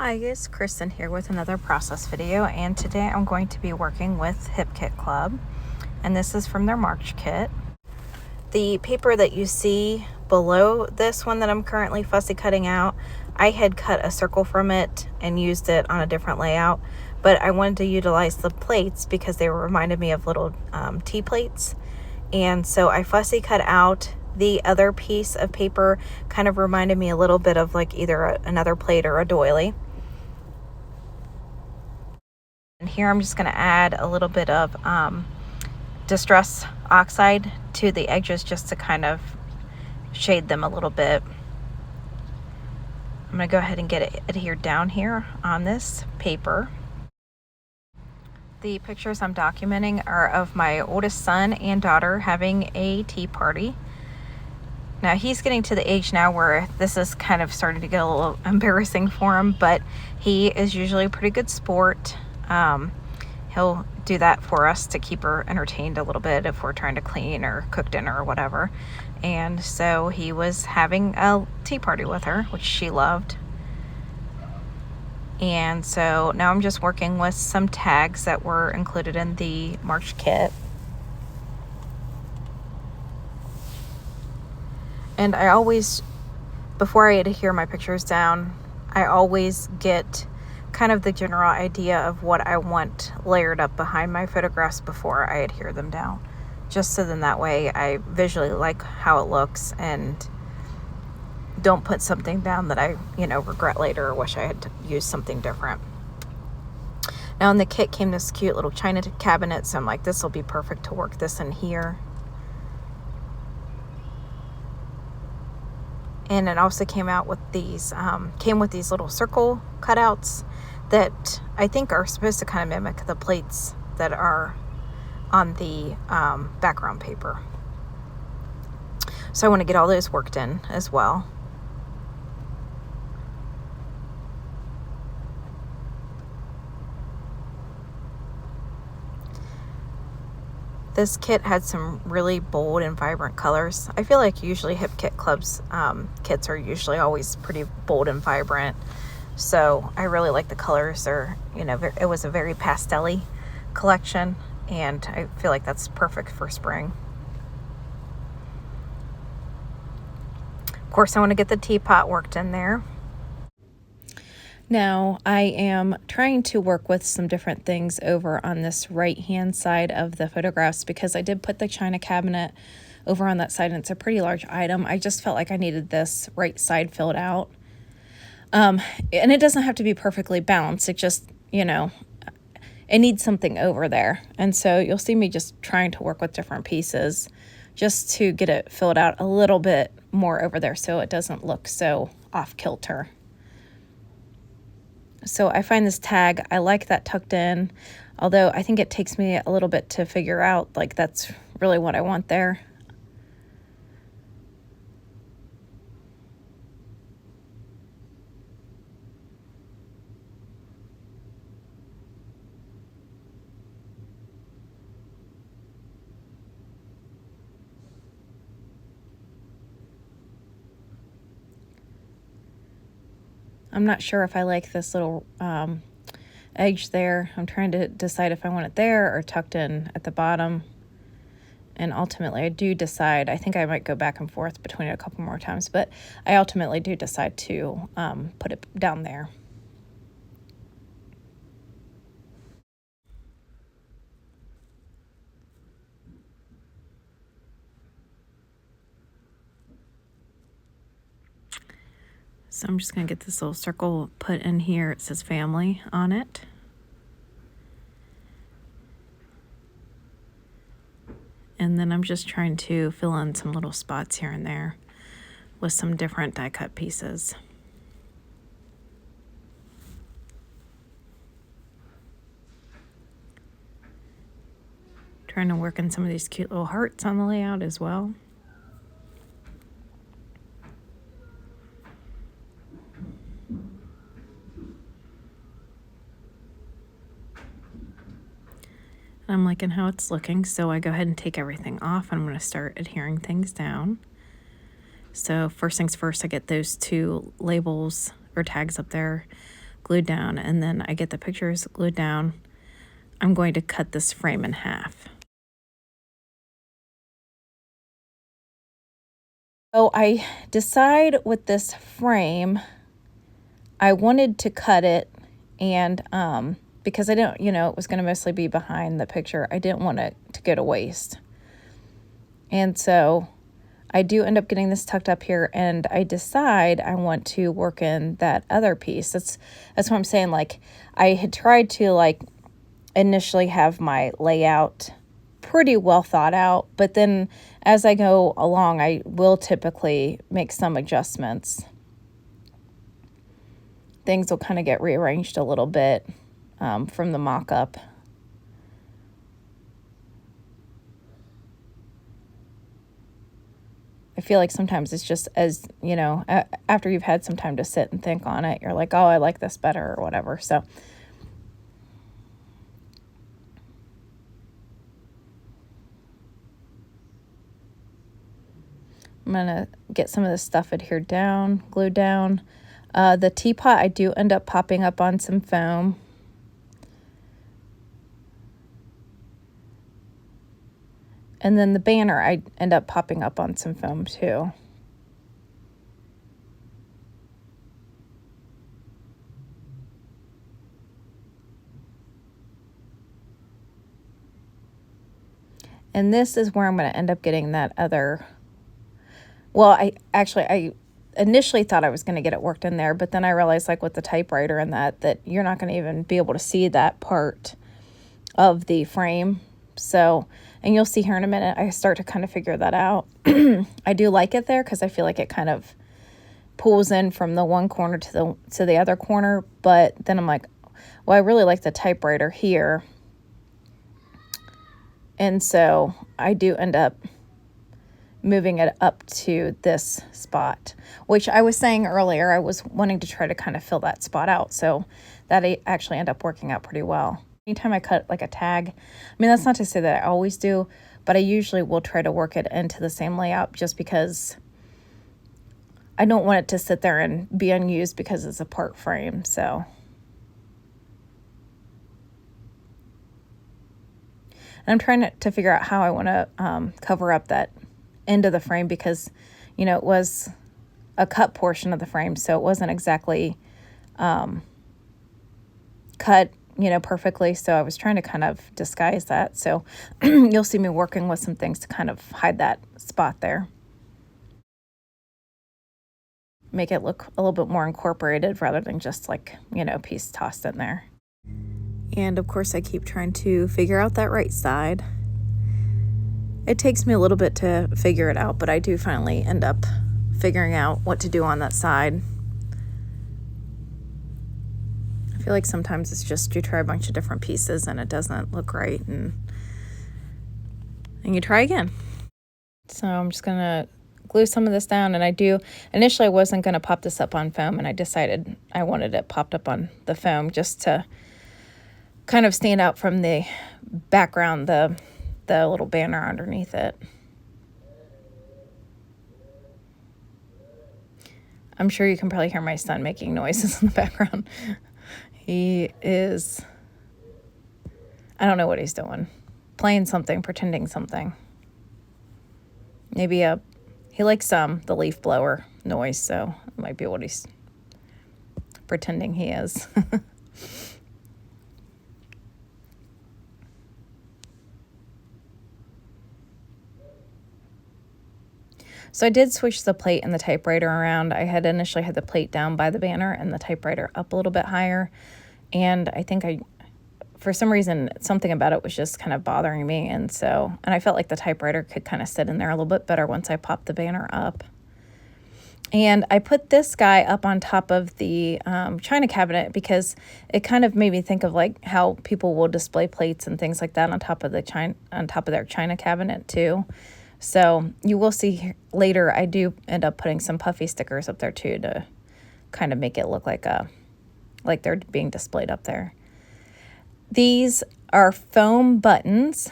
Hi, it's Kristen here with another process video, and today I'm going to be working with Hip Kit Club, and this is from their March kit. The paper that you see below this one that I'm currently fussy cutting out, I had cut a circle from it and used it on a different layout, but I wanted to utilize the plates because they reminded me of little tea plates, and so I fussy cut out the other piece of paper. Kind of reminded me a little bit of like either another plate or a doily. And here I'm just going to add a little bit of Distress Oxide to the edges just to kind of shade them a little bit. I'm going to go ahead and get it adhered down here on this paper. The pictures I'm documenting are of my oldest son and daughter having a tea party. Now he's getting to the age now where this is kind of starting to get a little embarrassing for him, but he is usually a pretty good sport. He'll do that for us to keep her entertained a little bit if we're trying to clean or cook dinner or whatever. And so he was having a tea party with her, which she loved. And so now I'm just working with some tags that were included in the March kit. And I always, before I adhere my pictures down, I always get kind of the general idea of what I want layered up behind my photographs before I adhere them down. Just so then that way I visually like how it looks and don't put something down that I, regret later or wish I had used something different. Now in the kit came this cute little china cabinet, so I'm like, this will be perfect to work this in here. And it also came out with these, little circle cutouts that I think are supposed to kind of mimic the plates that are on the background paper. So I want to get all those worked in as well. This kit had some really bold and vibrant colors. I feel like usually Hip Kit Club's kits are usually always pretty bold and vibrant. So I really like the colors. It was a very pastel-y collection, and I feel like that's perfect for spring. Of course, I want to get the teapot worked in there. Now, I am trying to work with some different things over on this right-hand side of the photographs because I did put the china cabinet over on that side, and it's a pretty large item. I just felt like I needed this right side filled out. And it doesn't have to be perfectly balanced. It just, it needs something over there. And so you'll see me just trying to work with different pieces just to get it filled out a little bit more over there so it doesn't look so off-kilter. So I find this tag, I like that tucked in, although I think it takes me a little bit to figure out, like, that's really what I want there. I'm not sure if I like this little edge there. I'm trying to decide if I want it there or tucked in at the bottom. And ultimately I do decide, I think I might go back and forth between it a couple more times, but I ultimately do decide to put it down there. So I'm just going to get this little circle put in here. It says family on it. And then I'm just trying to fill in some little spots here and there with some different die cut pieces. Trying to work in some of these cute little hearts on the layout as well. I'm liking how it's looking, so I go ahead and take everything off. I'm going to start adhering things down. So first things first, I get those two labels or tags up there glued down and then I get the pictures glued down, I'm going to cut this frame in half. So I decide with this frame, I wanted to cut it, and because I didn't, it was going to mostly be behind the picture. I didn't want it to go to waste. And so I do end up getting this tucked up here, and I decide I want to work in that other piece. That's what I'm saying. Like, I had tried to initially have my layout pretty well thought out, but then as I go along, I will typically make some adjustments. Things will kind of get rearranged a little bit from the mock-up. I feel like sometimes it's just as, after you've had some time to sit and think on it, you're like, oh, I like this better or whatever. So I'm going to get some of this stuff adhered down, glued down. The teapot, I do end up popping up on some foam. And then the banner, I end up popping up on some foam too. And this is where I'm going to end up getting that other, well, I initially thought I was going to get it worked in there, but then I realized, like with the typewriter and that you're not going to even be able to see that part of the frame. So, and you'll see here in a minute, I start to kind of figure that out. I do like it there because I feel like it kind of pulls in from the one corner to the other corner, but then I'm like, well, I really like the typewriter here. And so I do end up moving it up to this spot, which I was saying earlier, I was wanting to try to kind of fill that spot out. So that actually ended up working out pretty well. Anytime I cut like a tag, I mean, that's not to say that I always do, but I usually will try to work it into the same layout just because I don't want it to sit there and be unused because it's a part frame. So, and I'm trying to figure out how I want to cover up that end of the frame because, it was a cut portion of the frame, so it wasn't exactly cut, perfectly. So I was trying to kind of disguise that. So you'll see me working with some things to kind of hide that spot there. Make it look a little bit more incorporated rather than just like, piece tossed in there. And of course I keep trying to figure out that right side. It takes me a little bit to figure it out, but I do finally end up figuring out what to do on that side. I feel like sometimes it's just you try a bunch of different pieces and it doesn't look right, and you try again. So I'm just gonna glue some of this down, and initially I wasn't gonna pop this up on foam, and I decided I wanted it popped up on the foam just to kind of stand out from the background, the little banner underneath it. I'm sure you can probably hear my son making noises in the background. He is, I don't know what he's doing. Playing something, pretending something. Maybe he likes the leaf blower noise, so it might be what he's pretending he is. So I did switch the plate and the typewriter around. I had initially had the plate down by the banner and the typewriter up a little bit higher. And I think for some reason, something about it was just kind of bothering me. And I felt like the typewriter could kind of sit in there a little bit better once I popped the banner up. And I put this guy up on top of the china cabinet because it kind of made me think of like how people will display plates and things like that on top of their china cabinet too. So you will see later I do end up putting some puffy stickers up there too to kind of make it look like they're being displayed up there. These are foam buttons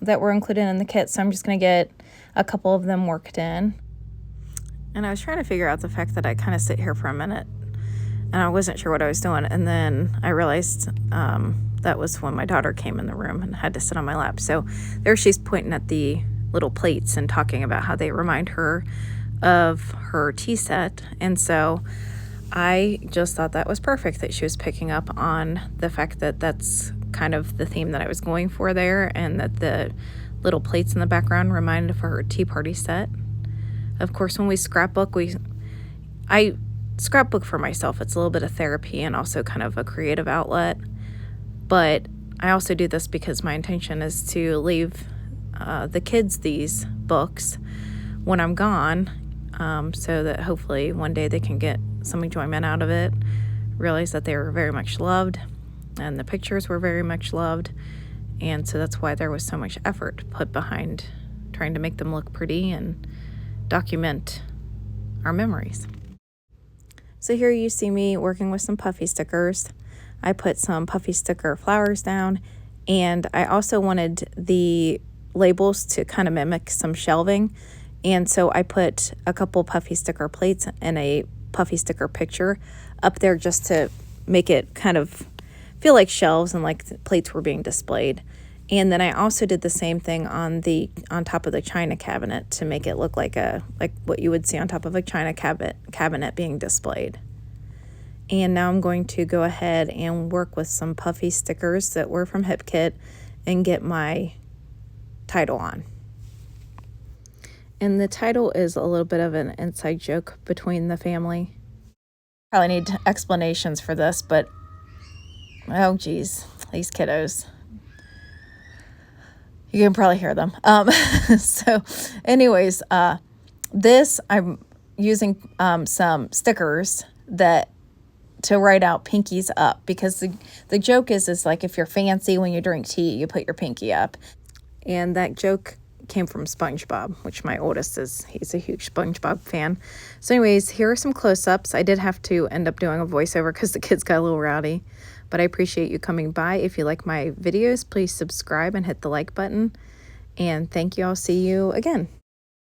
that were included in the kit, so I'm just going to get a couple of them worked in. And I was trying to figure out the fact that I kind of sit here for a minute and I wasn't sure what I was doing. And then I realized that was when my daughter came in the room and had to sit on my lap. So there she's pointing at the little plates and talking about how they remind her of her tea set. And so I just thought that was perfect that she was picking up on the fact that that's kind of the theme that I was going for there, and that the little plates in the background reminded of her tea party set. Of course, when we scrapbook, I scrapbook for myself. It's a little bit of therapy and also kind of a creative outlet. But I also do this because my intention is to leave the kids these books when I'm gone, so that hopefully one day they can get some enjoyment out of it, realize that they were very much loved, and the pictures were very much loved. And so that's why there was so much effort put behind trying to make them look pretty and document our memories. So here you see me working with some puffy stickers. I put some puffy sticker flowers down, and I also wanted the labels to kind of mimic some shelving. And so I put a couple puffy sticker plates and a puffy sticker picture up there just to make it kind of feel like shelves and like the plates were being displayed. And then I also did the same thing on top of the china cabinet to make it look like what you would see on top of a china cabinet being displayed. And now I'm going to go ahead and work with some puffy stickers that were from HipKit and get my title on. And the title is a little bit of an inside joke between the family. Probably need explanations for this, but oh geez, these kiddos. You can probably hear them. So anyways, this I'm using some stickers to write out pinkies up, because the joke is like, if you're fancy when you drink tea, you put your pinky up. And that joke came from SpongeBob, which my oldest he's a huge SpongeBob fan. So anyways, here are some close-ups. I did have to end up doing a voiceover because the kids got a little rowdy, but I appreciate you coming by. If you like my videos, please subscribe and hit the like button. And thank you. I'll see you again.